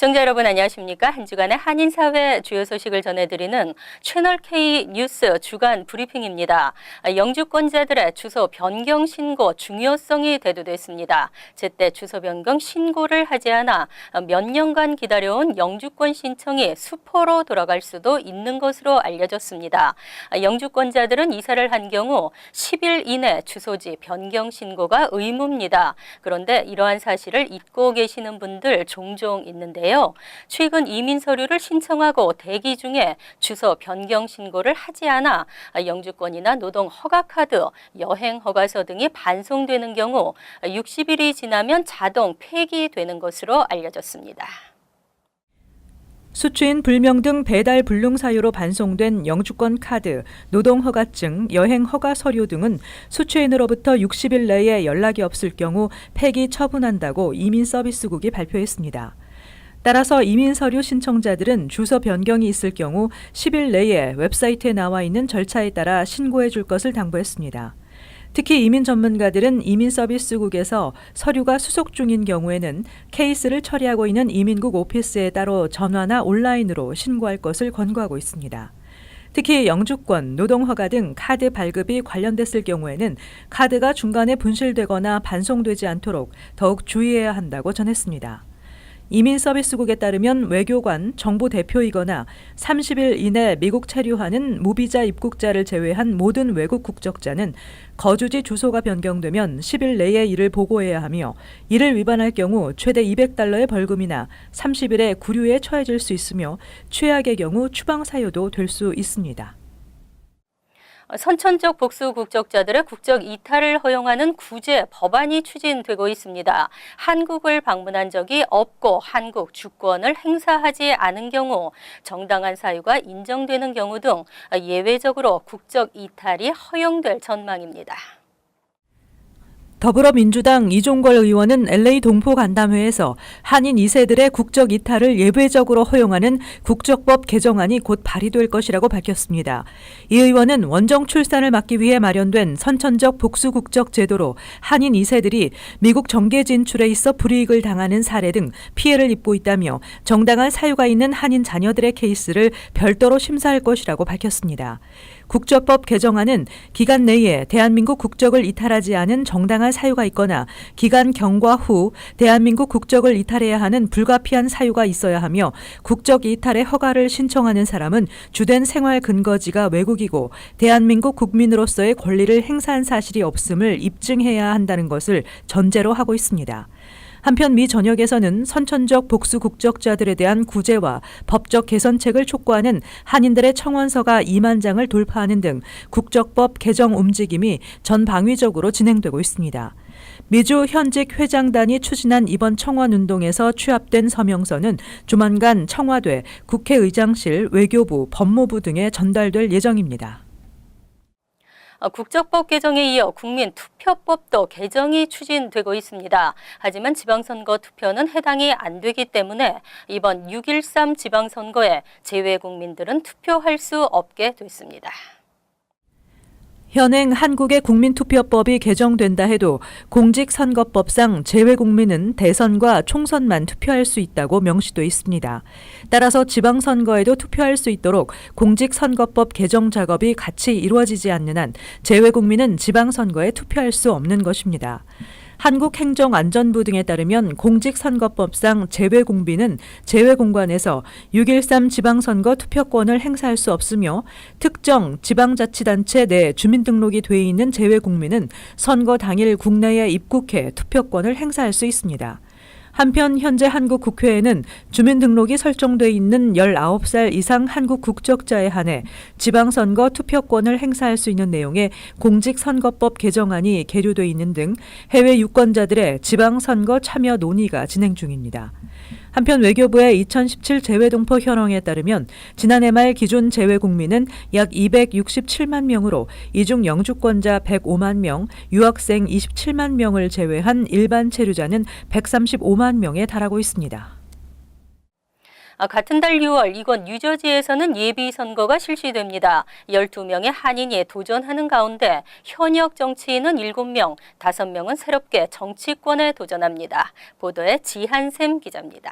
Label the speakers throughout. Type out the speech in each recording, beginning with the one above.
Speaker 1: 시청자 여러분 안녕하십니까? 한 주간의 한인사회 주요 소식을 전해드리는 채널K 뉴스 주간 브리핑입니다. 영주권자들의 주소 변경 신고 중요성이 대두됐습니다. 제때 주소 변경 신고를 하지 않아 몇 년간 기다려온 영주권 신청이 수포로 돌아갈 수도 있는 것으로 알려졌습니다. 영주권자들은 이사를 한 경우 10일 이내 주소지 변경 신고가 의무입니다. 그런데 이러한 사실을 잊고 계시는 분들 종종 있는데요. 최근 이민 서류를 신청하고 대기 중에 주소 변경 신고를 하지 않아 영주권이나 노동 허가 카드, 여행 허가서 등이 반송되는 경우 60일이 지나면 자동 폐기되는 것으로 알려졌습니다.
Speaker 2: 수취인 불명 등 배달 불능 사유로 반송된 영주권 카드, 노동 허가증, 여행 허가 서류 등은 수취인으로부터 60일 내에 연락이 없을 경우 폐기 처분한다고 이민서비스국이 발표했습니다. 따라서 이민 서류 신청자들은 주소 변경이 있을 경우 10일 내에 웹사이트에 나와 있는 절차에 따라 신고해 줄 것을 당부했습니다. 특히 이민 전문가들은 이민서비스국에서 서류가 수속 중인 경우에는 케이스를 처리하고 있는 이민국 오피스에 따로 전화나 온라인으로 신고할 것을 권고하고 있습니다. 특히 영주권, 노동허가 등 카드 발급이 관련됐을 경우에는 카드가 중간에 분실되거나 반송되지 않도록 더욱 주의해야 한다고 전했습니다. 이민서비스국에 따르면 외교관, 정부 대표이거나 30일 이내 미국 체류하는 무비자 입국자를 제외한 모든 외국 국적자는 거주지 주소가 변경되면 10일 내에 이를 보고해야 하며 이를 위반할 경우 최대 $200의 벌금이나 30일의 구류에 처해질 수 있으며 최악의 경우 추방 사유도 될 수 있습니다.
Speaker 1: 선천적 복수 국적자들의 국적 이탈을 허용하는 구제 법안이 추진되고 있습니다. 한국을 방문한 적이 없고 한국 주권을 행사하지 않은 경우, 정당한 사유가 인정되는 경우 등 예외적으로 국적 이탈이 허용될 전망입니다.
Speaker 2: 더불어민주당 이종걸 의원은 LA 동포 간담회에서 한인 2세들의 국적 이탈을 예외적으로 허용하는 국적법 개정안이 곧 발의될 것이라고 밝혔습니다. 이 의원은 원정 출산을 막기 위해 마련된 선천적 복수 국적 제도로 한인 2세들이 미국 정계 진출에 있어 불이익을 당하는 사례 등 피해를 입고 있다며 정당한 사유가 있는 한인 자녀들의 케이스를 별도로 심사할 것이라고 밝혔습니다. 국적법 개정안은 기간 내에 대한민국 국적을 이탈하지 않은 정당한 사유가 있거나 기간 경과 후 대한민국 국적을 이탈해야 하는 불가피한 사유가 있어야 하며 국적 이탈의 허가를 신청하는 사람은 주된 생활 근거지가 외국이고 대한민국 국민으로서의 권리를 행사한 사실이 없음을 입증해야 한다는 것을 전제로 하고 있습니다. 한편 미 전역에서는 선천적 복수 국적자들에 대한 구제와 법적 개선책을 촉구하는 한인들의 청원서가 2만 장을 돌파하는 등 국적법 개정 움직임이 전방위적으로 진행되고 있습니다. 미주 현직 회장단이 추진한 이번 청원운동에서 취합된 서명서는 조만간 청와대, 국회의장실, 외교부, 법무부 등에 전달될 예정입니다.
Speaker 1: 국적법 개정에 이어 국민투표법도 개정이 추진되고 있습니다. 하지만 지방선거 투표는 해당이 안 되기 때문에 이번 6.13 지방선거에 재외국민들은 투표할 수 없게 됐습니다.
Speaker 2: 현행 한국의 국민투표법이 개정된다 해도 공직선거법상 재외국민은 대선과 총선만 투표할 수 있다고 명시돼 있습니다. 따라서 지방선거에도 투표할 수 있도록 공직선거법 개정 작업이 같이 이루어지지 않는 한 재외국민은 지방선거에 투표할 수 없는 것입니다. 한국행정안전부 등에 따르면 공직선거법상 재외국민은 재외공관에서 6.13 지방선거 투표권을 행사할 수 없으며 특정 지방자치단체 내 주민등록이 돼 있는 재외국민은 선거 당일 국내에 입국해 투표권을 행사할 수 있습니다. 한편 현재 한국 국회에는 주민등록이 설정돼 있는 19살 이상 한국 국적자에 한해 지방선거 투표권을 행사할 수 있는 내용의 공직선거법 개정안이 계류돼 있는 등 해외 유권자들의 지방선거 참여 논의가 진행 중입니다. 한편 외교부의 2017 재외동포 현황에 따르면 지난해 말 기준 재외국민은 약 267만 명으로 이 중 영주권자 105만 명, 유학생 27만 명을 제외한 일반 체류자는 135만 명에 달하고 있습니다.
Speaker 1: 같은 달 6월 이곳 뉴저지에서는 예비선거가 실시됩니다. 12명의 한인이 도전하는 가운데 현역 정치인은 7명, 5명은 새롭게 정치권에 도전합니다. 보도에 지한샘 기자입니다.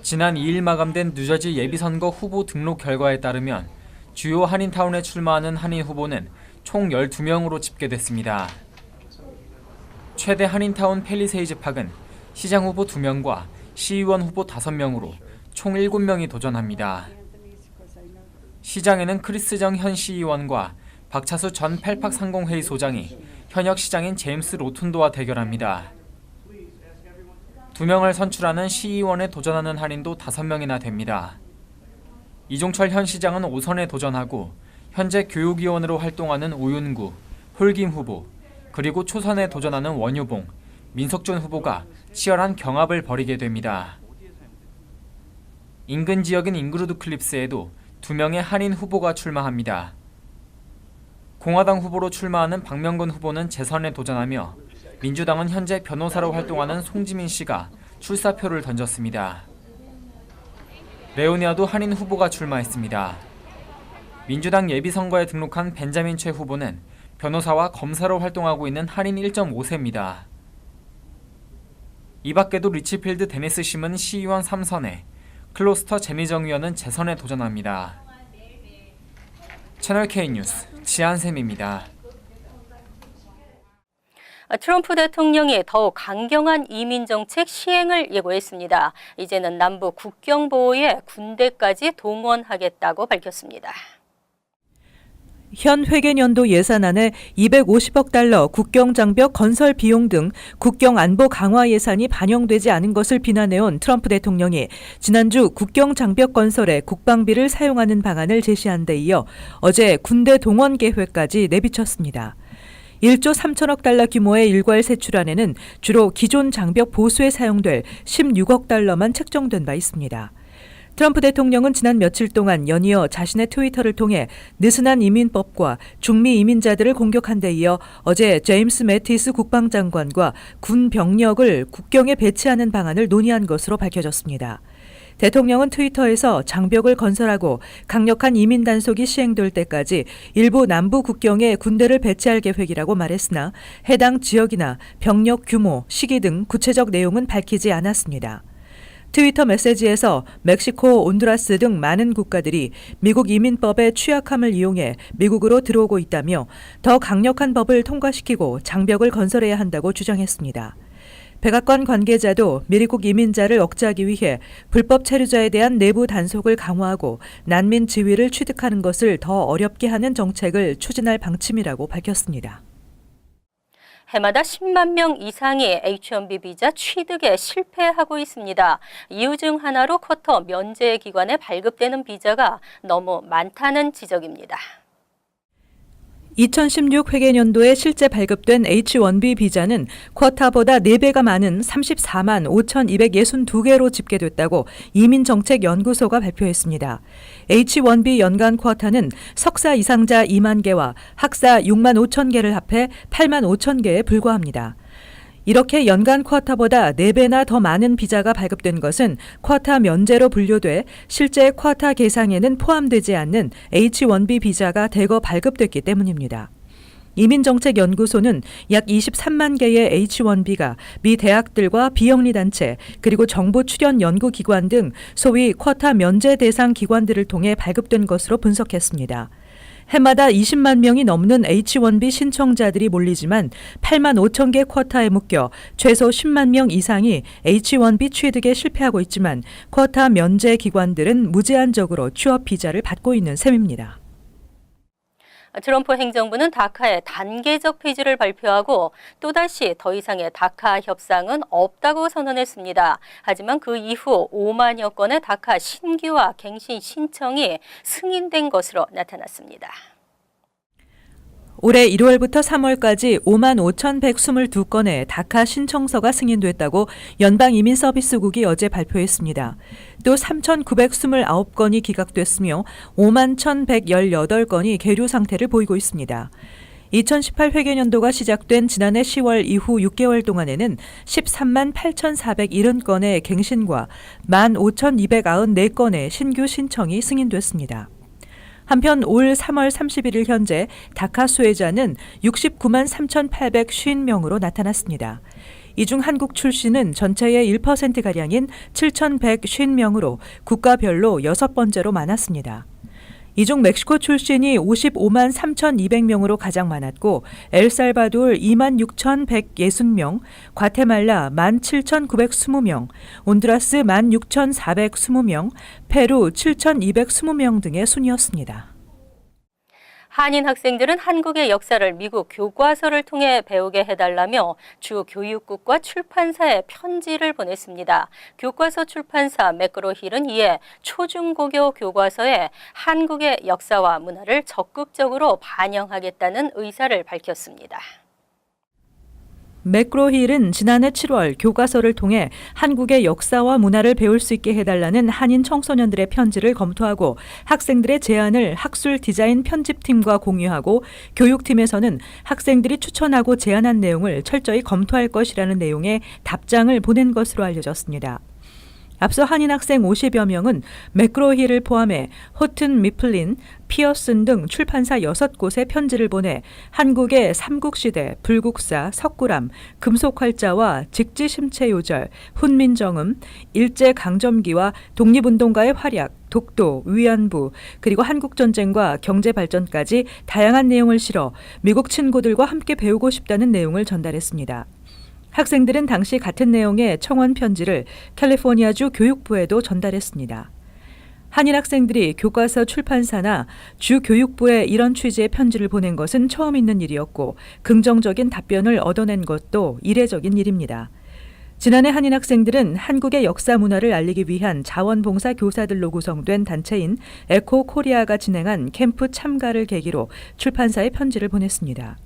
Speaker 3: 지난 2일 마감된 뉴저지 예비선거 후보 등록 결과에 따르면 주요 한인타운에 출마하는 한인 후보는 총 12명으로 집계됐습니다. 최대 한인타운 팰리세이즈 팍은 시장 후보 2명과 시의원 후보 5명으로 총 7명이 도전합니다. 시장에는 크리스 정 현 시의원과 박차수 전 펠팍 상공회의 소장이 현역 시장인 제임스 로툰도와 대결합니다. 2명을 선출하는 시의원에 도전하는 한인도 5명이나 됩니다. 이종철 현 시장은 5선에 도전하고 현재 교육위원으로 활동하는 오윤구, 홀김 후보, 그리고 초선에 도전하는 원유봉, 민석준 후보가 치열한 경합을 벌이게 됩니다. 인근 지역인 잉그루드 클립스에도 2명의 한인 후보가 출마합니다. 공화당 후보로 출마하는 박명근 후보는 재선에 도전하며 민주당은 현재 변호사로 활동하는 송지민 씨가 출사표를 던졌습니다. 레오니아도 한인 후보가 출마했습니다. 민주당 예비선거에 등록한 벤자민 최 후보는 변호사와 검사로 활동하고 있는 한인 1.5세입니다. 이 밖에도 리치필드 데니스 심은 시의원 3선에 클로스터 제니정 의원은 재선에 도전합니다. 채널 K 뉴스 지한샘입니다.
Speaker 1: 트럼프 대통령이 더욱 강경한 이민 정책 시행을 예고했습니다. 이제는 남부 국경 보호에 군대까지 동원하겠다고 밝혔습니다.
Speaker 2: 현 회계년도 예산안에 250억 달러 국경 장벽 건설 비용 등 국경 안보 강화 예산이 반영되지 않은 것을 비난해온 트럼프 대통령이 지난주 국경 장벽 건설에 국방비를 사용하는 방안을 제시한 데 이어 어제 군대 동원 계획까지 내비쳤습니다. 1조 3천억 달러 규모의 일괄 세출안에는 주로 기존 장벽 보수에 사용될 16억 달러만 책정된 바 있습니다. 트럼프 대통령은 지난 며칠 동안 연이어 자신의 트위터를 통해 느슨한 이민법과 중미 이민자들을 공격한 데 이어 어제 제임스 매티스 국방장관과 군 병력을 국경에 배치하는 방안을 논의한 것으로 밝혀졌습니다. 대통령은 트위터에서 장벽을 건설하고 강력한 이민 단속이 시행될 때까지 일부 남부 국경에 군대를 배치할 계획이라고 말했으나 해당 지역이나 병력 규모, 시기 등 구체적 내용은 밝히지 않았습니다. 트위터 메시지에서 멕시코, 온두라스 등 많은 국가들이 미국 이민법의 취약함을 이용해 미국으로 들어오고 있다며 더 강력한 법을 통과시키고 장벽을 건설해야 한다고 주장했습니다. 백악관 관계자도 미국 이민자를 억제하기 위해 불법 체류자에 대한 내부 단속을 강화하고 난민 지위를 취득하는 것을 더 어렵게 하는 정책을 추진할 방침이라고 밝혔습니다.
Speaker 1: 해마다 10만 명 이상이 H-1B 비자 취득에 실패하고 있습니다. 이유 중 하나로 쿼터 면제 기간에 발급되는 비자가 너무 많다는 지적입니다.
Speaker 2: 2016 회계년도에 실제 발급된 H-1B 비자는 쿼타보다 4배가 많은 34만 5,262개로 집계됐다고 이민정책연구소가 발표했습니다. H-1B 연간 쿼타는 석사 이상자 2만 개와 학사 6만 5천 개를 합해 8만 5천 개에 불과합니다. 이렇게 연간 쿼타보다 4배나 더 많은 비자가 발급된 것은 쿼타 면제로 분류돼 실제 쿼타 계상에는 포함되지 않는 H-1B 비자가 대거 발급됐기 때문입니다. 이민정책연구소는 약 23만 개의 H-1B가 미 대학들과 비영리 단체 그리고 정부 출연 연구기관 등 소위 쿼타 면제 대상 기관들을 통해 발급된 것으로 분석했습니다. 해마다 20만 명이 넘는 H-1B 신청자들이 몰리지만 8만 5천 개 쿼타에 묶여 최소 10만 명 이상이 H-1B 취득에 실패하고 있지만 쿼타 면제 기관들은 무제한적으로 취업 비자를 받고 있는 셈입니다.
Speaker 1: 트럼프 행정부는 다카의 단계적 폐지를 발표하고 또다시 더 이상의 다카 협상은 없다고 선언했습니다. 하지만 그 이후 5만여 건의 다카 신규와 갱신 신청이 승인된 것으로 나타났습니다.
Speaker 2: 올해 1월부터 3월까지 5만 5,122건의 다카 신청서가 승인됐다고 연방이민서비스국이 어제 발표했습니다. 또 3,929건이 기각됐으며 5만 1,118건이 계류 상태를 보이고 있습니다. 2018 회계년도가 시작된 지난해 10월 이후 6개월 동안에는 13만 8,470건의 갱신과 15,294건의 신규 신청이 승인됐습니다. 한편 올 3월 31일 현재 다카 수혜자는 69만 3,850명으로 나타났습니다. 이 중 한국 출신은 전체의 1%가량인 7,150명으로 국가별로 6번째로 많았습니다. 이 중 멕시코 출신이 55만 3,200명으로 가장 많았고 엘살바도르 2만 6,160명, 과테말라 1만 7,920명, 온두라스 1만 6,420명, 페루 7,220명 등의 순이었습니다.
Speaker 1: 한인 학생들은 한국의 역사를 미국 교과서를 통해 배우게 해달라며 주 교육국과 출판사에 편지를 보냈습니다. 교과서 출판사 매크로힐은 이에 초중고교 교과서에 한국의 역사와 문화를 적극적으로 반영하겠다는 의사를 밝혔습니다.
Speaker 2: 매크로힐은 지난해 7월 교과서를 통해 한국의 역사와 문화를 배울 수 있게 해달라는 한인 청소년들의 편지를 검토하고 학생들의 제안을 학술 디자인 편집팀과 공유하고 교육팀에서는 학생들이 추천하고 제안한 내용을 철저히 검토할 것이라는 내용의 답장을 보낸 것으로 알려졌습니다. 앞서 한인 학생 50여 명은 매크로힐을 포함해 호튼 미플린, 피어슨 등 출판사 6곳에 편지를 보내 한국의 삼국시대, 불국사, 석굴암, 금속활자와 직지심체요절, 훈민정음, 일제강점기와 독립운동가의 활약, 독도, 위안부, 그리고 한국전쟁과 경제발전까지 다양한 내용을 실어 미국 친구들과 함께 배우고 싶다는 내용을 전달했습니다. 학생들은 당시 같은 내용의 청원 편지를 캘리포니아주 교육부에도 전달했습니다. 한인 학생들이 교과서 출판사나 주 교육부에 이런 취지의 편지를 보낸 것은 처음 있는 일이었고 긍정적인 답변을 얻어낸 것도 이례적인 일입니다. 지난해 한인 학생들은 한국의 역사 문화를 알리기 위한 자원봉사 교사들로 구성된 단체인 에코 코리아가 진행한 캠프 참가를 계기로 출판사에 편지를 보냈습니다.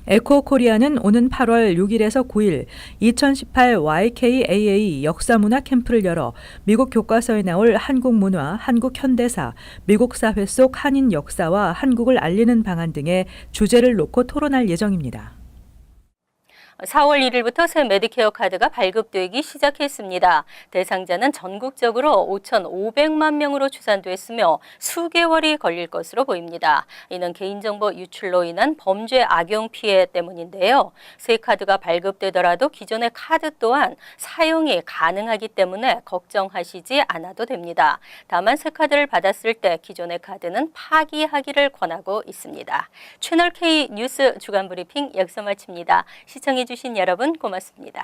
Speaker 2: 에코 코리아는 오는 8월 6일에서 9일 2018 YKAA 역사문화 캠프를 열어 미국 교과서에 나올 한국 문화, 한국 현대사, 미국 사회 속 한인 역사와 한국을 알리는 방안 등의 주제를 놓고 토론할 예정입니다.
Speaker 1: 4월 1일부터 새 메디케어 카드가 발급되기 시작했습니다. 대상자는 전국적으로 5,500만 명으로 추산됐으며 수개월이 걸릴 것으로 보입니다. 이는 개인정보 유출로 인한 범죄 악용 피해 때문인데요. 새 카드가 발급되더라도 기존의 카드 또한 사용이 가능하기 때문에 걱정하시지 않아도 됩니다. 다만 새 카드를 받았을 때 기존의 카드는 파기하기를 권하고 있습니다. 채널 K 뉴스 주간 브리핑 여기서 마칩니다. 시청해주신 여러분 고맙습니다.